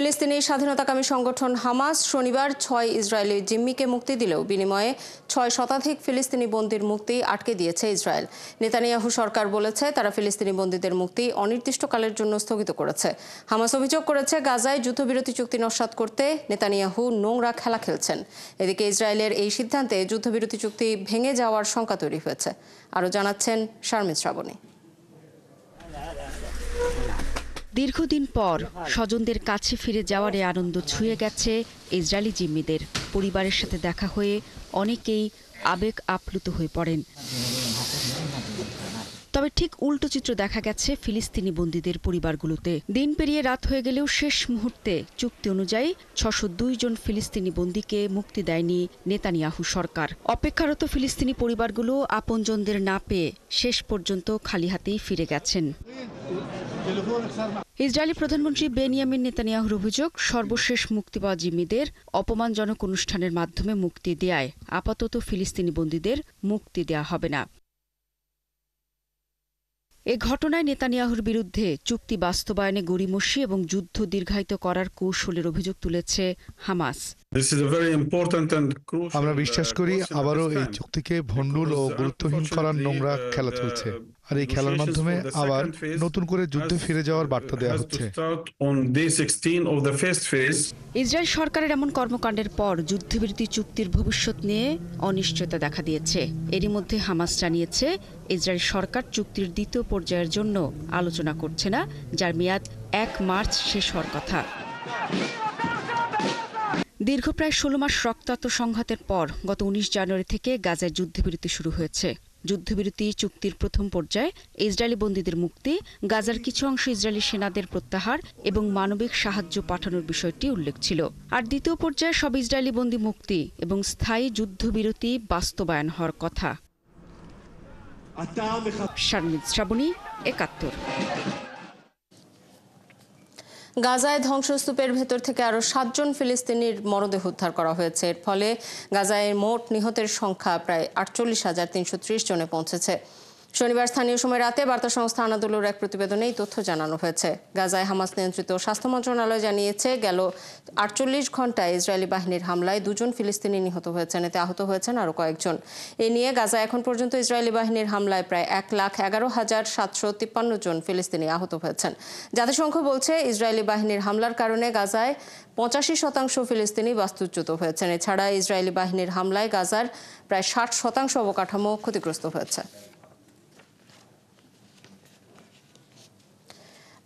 ফিলিস্তিনি স্বাধীনতাকামী সংগঠন হামাস শনিবার ৬ ইসরায়েলি জিম্মিকে মুক্তি দিলেও বিনিময়ে ৬ শতাধিক ফিলিস্তিনি বন্দীর মুক্তি আটকে দিয়েছে ইসরায়েল। নেতানিয়াহু সরকার বলেছে তারা ফিলিস্তিনি বন্দীদের মুক্তি অনির্দিষ্টকালের জন্য স্থগিত করেছে। হামাস অভিযোগ করেছে গাজায় যুদ্ধবিরতি চুক্তি নস্যাৎ করতে নেতানিয়াহু নোংরা খেলা খেলছেন। এদিকে ইসরায়েলের এই সিদ্ধান্তে যুদ্ধবিরতি চুক্তি ভেঙে যাওয়ার শঙ্কা তৈরি হয়েছে। আরও জানাচ্ছেন শারমিন শ্রাবণী। দীর্ঘদিন পর স্বজনদের কাছে ফিরে যাওয়ার এই আনন্দ ছুঁয়ে গেছে ইসরায়েলি জিম্মিদের। পরিবারের সাথে দেখা হয়ে অনেকেই আবেগ আপ্লুত হয়ে পড়েন। তবে ঠিক উল্টো চিত্র দেখা গেছে ফিলিস্তিনি বন্দীদের পরিবারগুলোতে। দিন পেরিয়ে রাত হয়ে গেলেও শেষ মুহূর্তে চুক্তি অনুযায়ী ৬০২ জন ফিলিস্তিনি বন্দীকে মুক্তি দেয়নি নেতানিয়াহু সরকার। অপেক্ষারত ফিলিস্তিনি পরিবারগুলো আপনজনদের না পেয়ে শেষ পর্যন্ত খালি হাতেই ফিরে গেছেন। ইসরায়েলি প্রধানমন্ত্রী বেনিয়ামিন নেতানিয়াহুর অভিযোগ, সর্বশেষ মুক্তি পাওয়া জিম্মিদের অপমানজনক অনুষ্ঠানের মাধ্যমে মুক্তি দেয়ায় আপাতত ফিলিস্তিনি বন্দীদের মুক্তি দেয়া হবে না। এ ঘটনায় নেতানিয়াহুর বিরুদ্ধে চুক্তি বাস্তবায়নে গড়িমসি এবং যুদ্ধ দীর্ঘায়িত করার কৌশলের অভিযোগ তুলেছে হামাস। আমরা বিশ্বাস করি আবারও এই চুক্তিকে ভণ্ডুল ও গুরুত্বহীন করার নোংরা খেলা চলছে, আর এই খেলার মাধ্যমে আবার নতুন করে যুদ্ধে ফিরে যাওয়ার বার্তা দেওয়া হচ্ছে। ইসরায়েল সরকারের এমন কর্মকাণ্ডের পর যুদ্ধবিরতি চুক্তির ভবিষ্যৎ নিয়ে অনিশ্চয়তা দেখা দিয়েছে। এরই মধ্যে হামাস জানিয়েছে ইসরায়েল সরকার চুক্তির দ্বিতীয় পর্যায়ের জন্য আলোচনা করছে না, যার মেয়াদ ১ মার্চ শেষ হওয়ার কথা। দীর্ঘ প্রায় ১৬ মাস রক্তাক্ত সংঘাতের পর গত ১৯ জানুয়ারি থেকে গাজায় যুদ্ধবিরতি শুরু হয়েছে। যুদ্ধবিরতি চুক্তির প্রথম পর্যায়ে ইসরায়েলি বন্দীদের মুক্তি, গাজার কিছু অংশ ইসরায়েলি সেনাদের প্রত্যাহার এবং মানবিক সাহায্য পাঠানোর বিষয়টি উল্লেখ ছিল। আর দ্বিতীয় পর্যায়ে সব ইসরায়েলি বন্দী মুক্তি এবং স্থায়ী যুদ্ধবিরতি বাস্তবায়ন হওয়ার কথা। শারমিন শ্রাবণী, ৭১। গাজায় ধ্বংসস্তূপের ভেতর থেকে আরও ৭ জন ফিলিস্তিনির মরদেহ উদ্ধার করা হয়েছে। এর ফলে গাজায় মোট নিহতের সংখ্যা প্রায় ৪৮,৩৩০ জনে পৌঁছেছে। শনিবার স্থানীয় সময় রাতে বার্তা সংস্থা আনাদোলুর এক প্রতিবেদনে এই তথ্য জানানো হয়েছে। গাজায় হামাস নিয়ন্ত্রিত স্বাস্থ্য মন্ত্রণালয় জানিয়েছে গেল ৪৮ ঘণ্টায় ইসরায়েলি বাহিনীর হামলায় ২ জন ফিলিস্তিনি নিহত হয়েছেন, এতে আহত হয়েছেন আরও কয়েকজন। এ নিয়ে গাজায় এখন পর্যন্ত ইসরায়েলি বাহিনীর হামলায় প্রায় ১,১১,৭৫৩ জন ফিলিস্তিনি আহত হয়েছেন। জাতিসংঘ বলছে ইসরায়েলি বাহিনীর হামলার কারণে গাজায় ৮৫% ফিলিস্তিনি বাস্তুচ্যুত হয়েছেন। এছাড়া ইসরায়েলি বাহিনীর হামলায় গাজার প্রায় ৬০% অবকাঠামো ক্ষতিগ্রস্ত হয়েছে।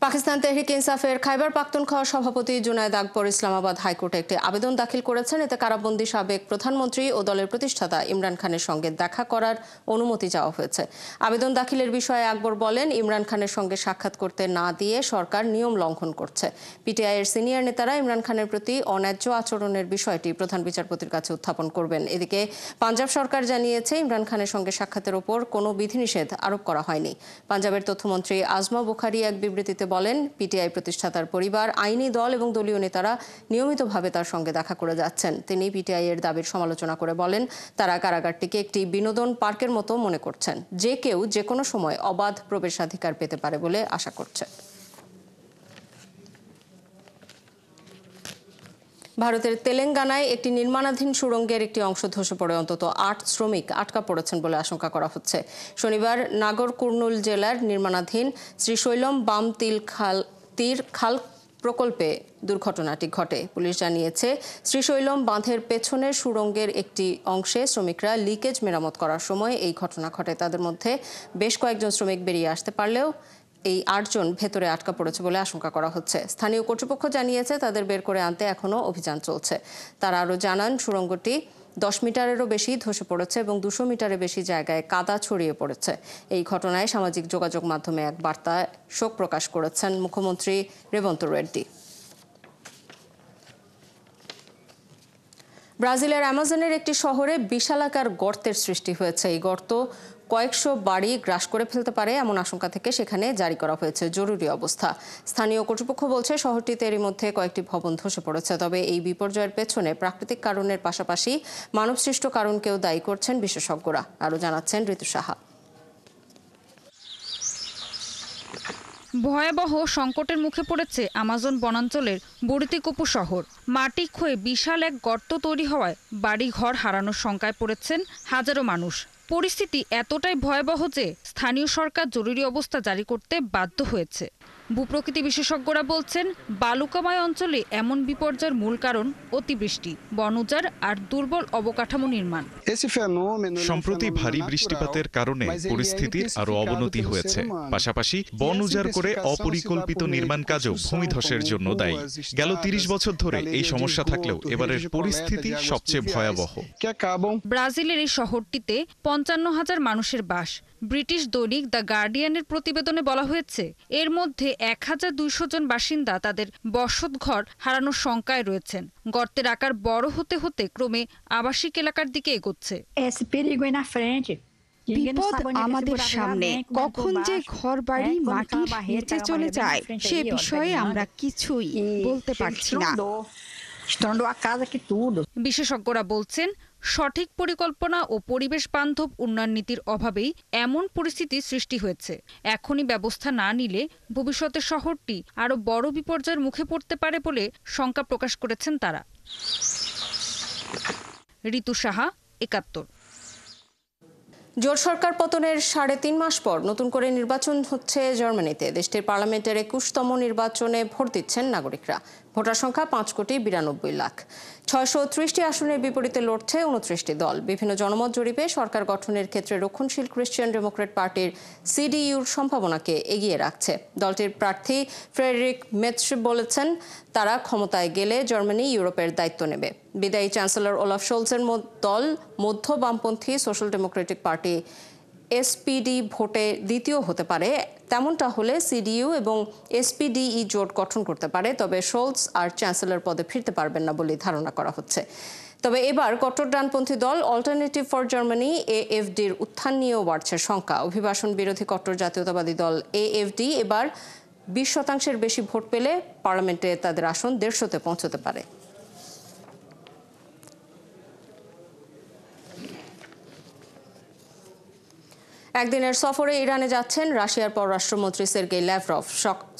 পাকিস্তান তেহরিক ইনসাফের খাইবার পাখতুনখোয়া সভাপতি জুনায়েদ আকবর ইসলামাবাদ হাইকোর্টে একটি আবেদন দাখিল করেছেন। এতে কারাবন্দী সাবেক প্রধানমন্ত্রী ও দলের প্রতিষ্ঠাতা ইমরান খানের সঙ্গে দেখা করার অনুমতি চাওয়া হয়েছে। আবেদন দাখিলের বিষয়ে আকবর বলেন, ইমরান খানের সঙ্গে সাক্ষাৎ করতে না দিয়ে সরকার নিয়ম লঙ্ঘন করছে। পিটিআইয়ের সিনিয়র নেতারা ইমরান খানের প্রতি অন্যায্য আচরণের বিষয়টি প্রধান বিচারপতির কাছে উত্থাপন করবেন। এদিকে পাঞ্জাব সরকার জানিয়েছে ইমরান খানের সঙ্গে সাক্ষাতের ওপর কোনো বিধিনিষেধ আরোপ করা হয়নি। পাঞ্জাবের তথ্যমন্ত্রী আজমা বুখারি এক বিবৃতিতে বলেন, পিটিআই প্রতিষ্ঠাতার পরিবার, আইনি দল এবং দলীয় নেতারা নিয়মিতভাবে তার সঙ্গে দেখা করে যাচ্ছেন। তিনি পিটিআই এর দাবির সমালোচনা করে বলেন, তারা কারাগারটিকে একটি বিনোদন পার্কের মতো মনে করছেন, যে কেউ যে কোনো সময় অবাধ প্রবেশাধিকার পেতে পারে বলে আশা করছে। ভারতের তেলেঙ্গানায় একটি নির্মাণাধীন সুড়ঙ্গের একটি অংশ ধসে পড়ে অন্তত ৮ শ্রমিক আটকা পড়েছেন বলে আশঙ্কা করা হচ্ছে। শনিবার নাগর কুর্নুল জেলার নির্মাণাধীন শ্রীশৈলম বাম তীর খাল প্রকল্পে দুর্ঘটনাটি ঘটে। পুলিশ জানিয়েছে, শ্রীশৈলম বাঁধের পেছনের সুড়ঙ্গের একটি অংশে শ্রমিকরা লিকেজ মেরামত করার সময় এই ঘটনা ঘটে। তাদের মধ্যে বেশ কয়েকজন শ্রমিক বেরিয়ে আসতে পারলেও এই ৮ জন ভেতরে আটকা পড়েছে বলে আশঙ্কা করা হচ্ছে। স্থানীয় কর্তৃপক্ষ জানিয়েছে তাদের বের করে আনতে এখনও অভিযান চলছে। তারা আরও জানান, সুড়ঙ্গটি ১০ মিটারেরও বেশি ধসে পড়েছে এবং ২০০ মিটারের বেশি জায়গায় কাদা ছড়িয়ে পড়েছে। এই ঘটনায় সামাজিক যোগাযোগ মাধ্যমে এক বার্তায় শোক প্রকাশ করেছেন মুখ্যমন্ত্রী রেবন্ত রেড্ডি। ব্রাজিলের অ্যামাজনের একটি শহরে বিশালাকার গর্তের সৃষ্টি হয়েছে। এই গর্ত কয়েকশো বাড়ি গ্রাস করে ফেলতে পারে এমন আশঙ্কা থেকে সেখানে জারি করা হয়েছে জরুরি অবস্থা। স্থানীয় কর্তৃপক্ষ বলছে, শহরটিতে এরই মধ্যে কয়েকটি ভবন ধসে পড়েছে। তবে এই বিপর্যয়ের পেছনে প্রাকৃতিক কারণের পাশাপাশি মানবসৃষ্ট কারণকেও দায়ী করছেন বিশেষজ্ঞরা। আরও জানাচ্ছেন ঋতু সাহা। ভয়াবহ সংকটের মুখে পড়েছে আমাজন বনাঞ্চলের বরিতিকোপু শহর। মাটি ক্ষয়ে বিশাল এক গর্ত তৈরি হওয়ায় বাড়ি ঘর হারানোর শঙ্কায় পড়েছেন হাজারো মানুষ। পরিস্থিতি এতটাই ভয়াবহ যে স্থানীয় সরকার জরুরি অবস্থা জারি করতে বাধ্য হয়েছে। ভূপ্রকৃতি বিশেষজ্ঞরা বলছেন, বালুকাময় অঞ্চলে এমন বিপর্যয়ের মূল কারণ অতিবৃষ্টি, বন উজাড় আর দুর্বল অবকাঠামো নির্মাণ। সম্প্রতি ভারী বৃষ্টিপাতের কারণে পরিস্থিতির আরো অবনতি হয়েছে। পাশাপাশি বন উজাড় করে অপরিকল্পিত নির্মাণ কাজও ভূমিধসের জন্য দায়ী। গেল ৩০ বছর ধরে এই সমস্যা থাকলেও এবারের পরিস্থিতি সবচেয়ে ভয়াবহ। ব্রাজিলের এই শহরটিতে ৫৫,০০০ মানুষের বাস। ব্রিটিশ দৈনিক দ্য গার্ডিয়ানের প্রতিবেদনে বলা হয়েছে, এর মধ্যে ১,২০০ জন বাসিন্দা তাদের বসতঘর হারানোর শঙ্কায় রয়েছেন। গর্তের আকার বড় হতে হতে ক্রমে আবাসিক এলাকার দিকে এগোচ্ছে। বিপদ আমাদের সামনে, কখন যে ঘর বাড়ি মাটির নিচে চলে যায় সে বিষয়ে আমরা কিছুই বলতে পারছি না। বিশেষজ্ঞরা বলছেন, সঠিক পরিকল্পনা ও পরিবেশ বান্ধব উন্নয়ন নীতির অভাবেই এমন পরিস্থিতি সৃষ্টি হয়েছে। এখনই ব্যবস্থা না নিলে ভবিষ্যতে শহরটি আরো বড় বিপর্যয়ের মুখে পড়তে পারে বলে শঙ্কা প্রকাশ করেছেন তারা। ঋতু সাহা, ৭১। জোট সরকার পতনের ৩.৫ মাস পর নতুন করে নির্বাচন হচ্ছে জার্মানিতে। দেশটির পার্লামেন্টের ২১তম নির্বাচনে ভোট দিচ্ছেন নাগরিকরা। ভোটার সংখ্যা ৫,৯২,০০,০০০। ৬৩০টি আসনের বিপরীতে লড়ছে ২৯টি দল। বিভিন্ন জনমত জরিপে সরকার গঠনের ক্ষেত্রে রক্ষণশীল খ্রিস্টান ডেমোক্র্যাট পার্টির সিডিইউর সম্ভাবনাকে এগিয়ে রাখছে। দলটির প্রার্থী ফ্রেডরিক মেটস বলেছেন, তারা ক্ষমতায় গেলে জার্মানি ইউরোপের দায়িত্ব নেবে। বিদায়ী চ্যান্সেলর ওলাফ শোলজের দল মধ্য বামপন্থী সোশ্যাল ডেমোক্রেটিক পার্টি এসপিডি ভোটে দ্বিতীয় হতে পারে। তেমনটা হলে সিডিইউ এবং এসপিডিই জোট গঠন করতে পারে, তবে শোলজ আর চ্যান্সেলর পদে ফিরতে পারবেন না বলে ধারণা করা হচ্ছে। তবে এবার কট্টর ডানপন্থী দল অল্টারনেটিভ ফর জার্মানি এএফডির উত্থান নিয়েও বাড়ছে শঙ্কা। অভিবাসন বিরোধী কট্টর জাতীয়তাবাদী দল এএফডি এবার ২০% বেশি ভোট পেলে পার্লামেন্টে তাদের আসন ১৫০-তে পৌঁছতে পারে। একদিনের সফরে ইরানে যাচ্ছেন রাশিয়ার পররাষ্ট্রমন্ত্রী সের্গেই ল্যাভরভ।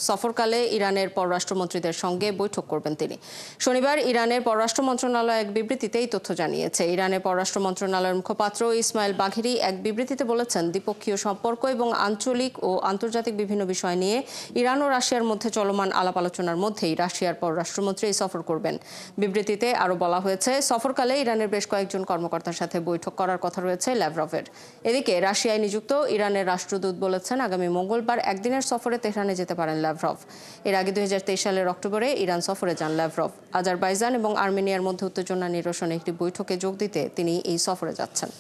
সফরকালে ইরানের পররাষ্ট্রমন্ত্রীদের সঙ্গে বৈঠক করবেন তিনি। শনিবার ইরানের পররাষ্ট্র মন্ত্রণালয় এক বিবৃতিতে এই তথ্য জানিয়েছে। ইরানের পররাষ্ট্র মন্ত্রণালয়ের মুখপাত্র ইসমাইল বাঘেরি এক বিবৃতিতে বলেছেন, দ্বিপক্ষীয় সম্পর্ক এবং আঞ্চলিক ও আন্তর্জাতিক বিভিন্ন বিষয় নিয়ে ইরান ও রাশিয়ার মধ্যে চলমান আলাপ আলোচনার মধ্যেই রাশিয়ার পররাষ্ট্রমন্ত্রী এই সফর করবেন। বিবৃতিতে আরও বলা হয়েছে, সফরকালে ইরানের বেশ কয়েকজন কর্মকর্তার সাথে বৈঠক করার কথা রয়েছে ল্যাভরভের। এদিকে রাশিয়ায় নিযুক্ত ইরানের রাষ্ট্রদূত বলেছেন, আগামী মঙ্গলবার একদিনের সফরে তেহরানে যেতে পারেন ল্যাভরভ। এর আগে ২০২৩ সালের অক্টোবরে ইরান সফরে যান ল্যাভরভ। আজারবাইজান এবং আর্মেনিয়ার মধ্যে উত্তেজনা নিরসনে একটি বৈঠকে যোগ দিতে তিনি এই সফরে যাচ্ছেন।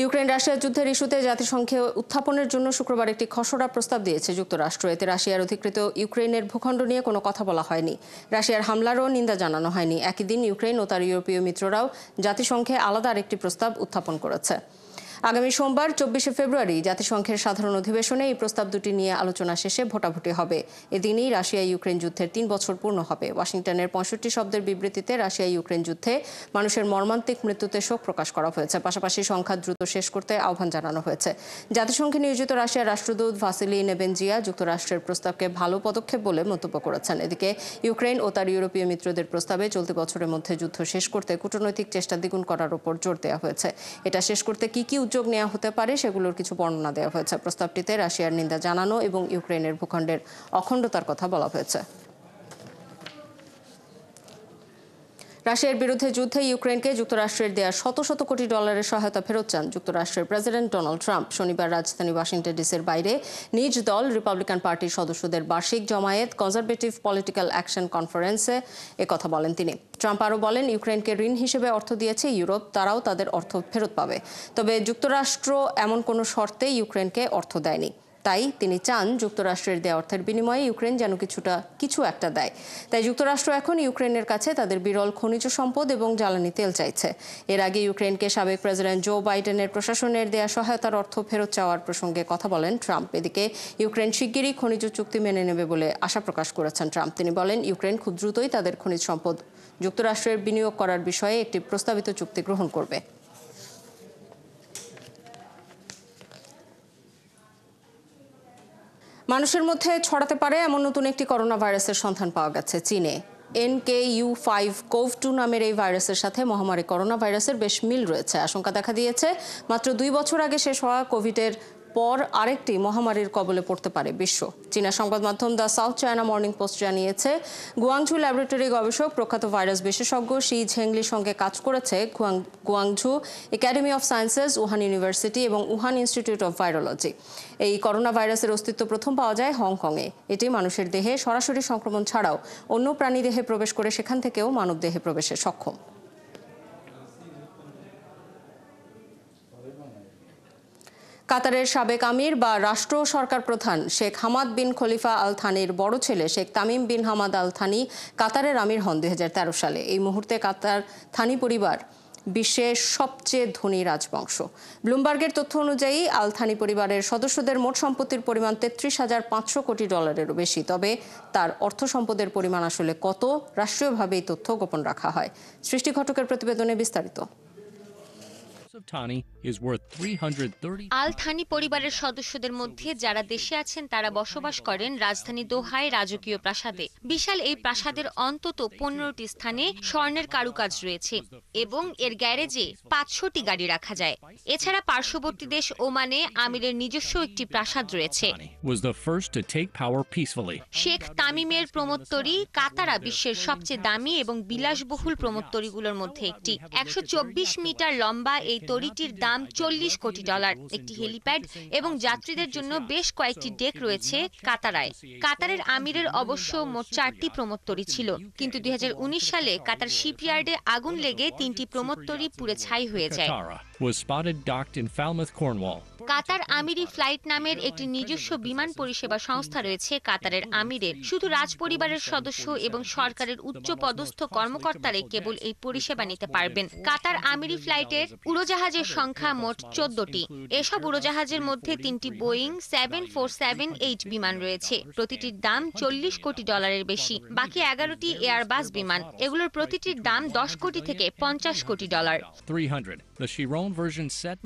ইউক্রেন রাশিয়া যুদ্ধের ইস্যুতে জাতিসংঘে উত্থাপনের জন্য শুক্রবার একটি খসড়া প্রস্তাব দিয়েছে যুক্তরাষ্ট্র। এতে রাশিয়ার অধিকৃত ইউক্রেনের ভূখণ্ড নিয়ে কোনো কথা বলা হয়নি। রাশিয়ার হামলারও নিন্দা জানানো হয়নি। একই দিন ইউক্রেন ও তার ইউরোপীয় মিত্ররাও জাতিসংঘে আলাদা আরেকটি প্রস্তাব উত্থাপন করেছে। আগামী সোমবার ২৪শে ফেব্রুয়ারি জাতিসংঘের সাধারণ অধিবেশনে এই প্রস্তাব দুটি নিয়ে আলোচনা শেষে ভোটাভুটি হবে। এদিনই রাশিয়া ইউক্রেন যুদ্ধের ৩ বছর পূর্ণ হবে। ওয়াশিংটনের ৬৫ শব্দের বিবৃতিতে রাশিয়া ইউক্রেন যুদ্ধে মানুষের মর্মান্তিক মৃত্যুতে শোক প্রকাশ করা হয়েছে। পাশাপাশি সংঘাত দ্রুত শেষ করতে আহ্বান জানানো হয়েছে। জাতিসংঘে নিয়োজিত রাশিয়ার রাষ্ট্রদূত ভাসিলি নেবেনজিয়া যুক্তরাষ্ট্রের প্রস্তাবকে ভালো পদক্ষেপ বলে মন্তব্য করেছেন। এদিকে ইউক্রেন ও তার ইউরোপীয় মিত্রদের প্রস্তাবে চলতি বছরের মধ্যে যুদ্ধ শেষ করতে কূটনৈতিক চেষ্টা দ্বিগুণ করার উপর জোর দেওয়া হয়েছে। এটা শেষ করতে কি কি উদ্যোগ নেওয়া হতে পারে সেগুলোর কিছু বর্ণনা দেওয়া হয়েছে। প্রস্তাবটিতে রাশিয়ার নিন্দা জানানো এবং ইউক্রেনের ভূখণ্ডের অখণ্ডতার কথা বলা হয়েছে। রাশিয়ার বিরুদ্ধে যুদ্ধে ইউক্রেনকে যুক্তরাষ্ট্রের দেয়া শত শত কোটি ডলারের সহায়তা ফেরত চান যুক্তরাষ্ট্রের প্রেসিডেন্ট ডোনাল্ড ট্রাম্প। শনিবার রাজধানী ওয়াশিংটন ডিসির বাইরে নিজ দল রিপাবলিকান পার্টির সদস্যদের বার্ষিক জমায়েত কনজারভেটিভ পলিটিক্যাল অ্যাকশন কনফারেন্সে একথা বলেন তিনি। ট্রাম্প আরও বলেন, ইউক্রেনকে ঋণ হিসেবে অর্থ দিয়েছে ইউরোপ, তারাও তাদের অর্থ ফেরত পাবে। তবে যুক্তরাষ্ট্র এমন কোনো শর্তে ইউক্রেনকে অর্থ দেয়নি। তাই তিনি চান যুক্তরাষ্ট্রের দেয়া অর্থের বিনিময়ে ইউক্রেন যেন কিছু একটা দেয়। তাই যুক্তরাষ্ট্র এখন ইউক্রেনের কাছে তাদের বিরল খনিজ সম্পদ এবং জ্বালানি তেল চাইছে। এর আগে ইউক্রেনকে সাবেক প্রেসিডেন্ট জো বাইডেনের প্রশাসনের দেয়া সহায়তার অর্থ ফেরত চাওয়ার প্রসঙ্গে কথা বলেন ট্রাম্প। এদিকে ইউক্রেন শিগগিরই খনিজ চুক্তি মেনে নেবে বলে আশা প্রকাশ করেছেন ট্রাম্প। তিনি বলেন, ইউক্রেন খুব দ্রুতই তাদের খনিজ সম্পদ যুক্তরাষ্ট্রের বিনিয়োগ করার বিষয়ে একটি প্রস্তাবিত চুক্তি গ্রহণ করবে। মানুষের মধ্যে ছড়াতে পারে এমন নতুন একটি করোনা ভাইরাসের সন্ধান পাওয়া গেছে চীনে। NKU5CoV2 নামের এই ভাইরাসের সাথে মহামারী করোনা ভাইরাসের বেশ মিল রয়েছে। আশঙ্কা দেখা দিয়েছে মাত্র 2 বছর আগে শেষ হওয়া কোভিডের পর আরেকটি মহামারীর কবলে পড়তে পারে বিশ্ব। চীনা সংবাদ মাধ্যম the south China morning post জানিয়েছে, গুয়াংঝু ল্যাবরেটরি গবেষক প্রখ্যাত ভাইরাস বিশেষজ্ঞ শি ঝেংলির সঙ্গে কাজ করেছে Guangzhou academy of sciences, Wuhan university এবং উহান ইনস্টিটিউট অফ ভাইরোলজি। এই করোনা ভাইরাসের অস্তিত্ব প্রথম পাওয়া যায় হংকংয়ে। এটি মানুষের দেহে সরাসরি সংক্রমণ ছাড়াও অন্য প্রাণী দেহে প্রবেশ করে সেখান থেকেও মানব দেহে প্রবেশে সক্ষম। কাতারের সাবেক আমির বা রাষ্ট্র সরকার প্রধান শেখ হামাদ বিন খলিফা আল থানির বড় ছেলে Sheikh Tamim bin Hamad Al Thani কাতারের আমির হন 2013 সালে। এই মুহূর্তে কাতার থানি পরিবার বিশ্বের সবচেয়ে ধনী রাজবংশ। ব্লুমবার্গের তথ্য অনুযায়ী আল থানি পরিবারের সদস্যদের মোট সম্পত্তির পরিমাণ $33,500 কোটি ডলারেরও বেশি। তবে তার অর্থ সম্পদের পরিমাণ আসলে কত, রাষ্ট্রীয়ভাবে এই তথ্য গোপন রাখা হয়। সৃষ্টি ঘটকের প্রতিবেদনে বিস্তারিত। আল থানি পরিবারের সদস্যদের মধ্যে যারা দেশে আছেন তারা বসবাস করেন রাজধানী দোহায় রাজকীয় প্রাসাদে। বিশাল এই প্রাসাদের অন্তত 15টি স্থানে স্বর্ণের কারুকাজ রয়েছে এবং এর গ্যারেজে 500টি গাড়ি রাখা যায়। এছাড়া পার্শ্ববর্তী দেশ ওমানে আমিরের নিজস্ব একটি প্রাসাদ রয়েছে। শেখ তামিমের প্রমোত্তরি কাতারা বিশ্বের সবচেয়ে দামি এবং বিলাসবহুল প্রমোত্তরিগুলোর মধ্যে একটি। 124 মিটার লম্বা এই তরিটির দাম $40 কোটি। একটি হেলিপ্যাড এবং যাত্রীদের জন্য বেশ কয়েকটি ডেক রয়েছে কাতারায়। কাতারের আমিরের অবশ্য মোট 4টি প্রমোত্তরি ছিল, কিন্তু 2019 সালে কাতার শিপইয়ার্ডে আগুন লেগে 3টি প্রমোত্তরি পুড়ে ছাই হয়ে যায়। কাতার আমিরি ফ্লাইট নামের একটি নিজস্ব বিমান পরিষেবা সংস্থা রয়েছে কাতারের আমিরের। শুধু রাজপরিবারের সদস্য এবং সরকারের উচ্চ পদস্থ কর্মকর্তারাই কেবল এই পরিষেবা নিতে পারবেন। কাতার আমিরি ফ্লাইটের উড়োজাহাজের সংখ্যা মোট 14টি। এসব উড়োজাহাজের মধ্যে 3টি বোয়িং 7478 বিমান রয়েছে। প্রতিটির দাম $40 কোটি বেশি। বাকি 11টি এয়ারবাস বিমান। এগুলোর প্রতিটির দাম $10 কোটি থেকে $50 কোটি।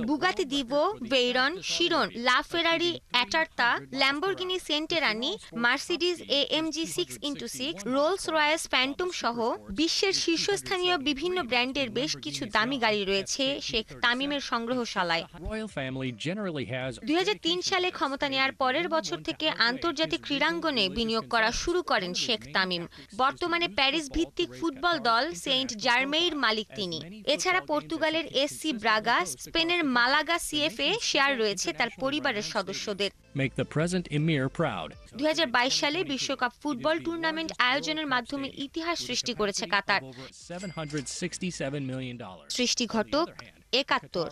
বুগাতি দিভো, Veyron, Chiron, La Ferrari Aperta, Lamborghini Centenario, Mercedes AMG 6x6, Rolls Royce Phantom সহ বিশ্বের শীর্ষস্থানীয় বিভিন্ন ব্র্যান্ডের বেশ কিছু দামি গাড়ি রয়েছে শেখ তামিমের সংগ্রহশালায়। 2003 সালে ক্ষমতা নেয়ার পরের বছর থেকে আন্তর্জাতিক ক্রীড়াঙ্গনে বিনিয়োগ করা শুরু করেন শেখ তামিম। বর্তমানে প্যারিস ভিত্তিক ফুটবল দল সেন্ট জার্মেইর মালিক তিনি। এছাড়া পর্তুগালের SC ব্রাগা, স্পেনের মালাগা CFA শেয়ার রয়েছে তার পরিবারের সদস্যদের। 2022 সালে বিশ্বকাপ ফুটবল টুর্নামেন্ট আয়োজনের মাধ্যমে ইতিহাস সৃষ্টি করেছে কাতার। সৃষ্টি ঘটক 71।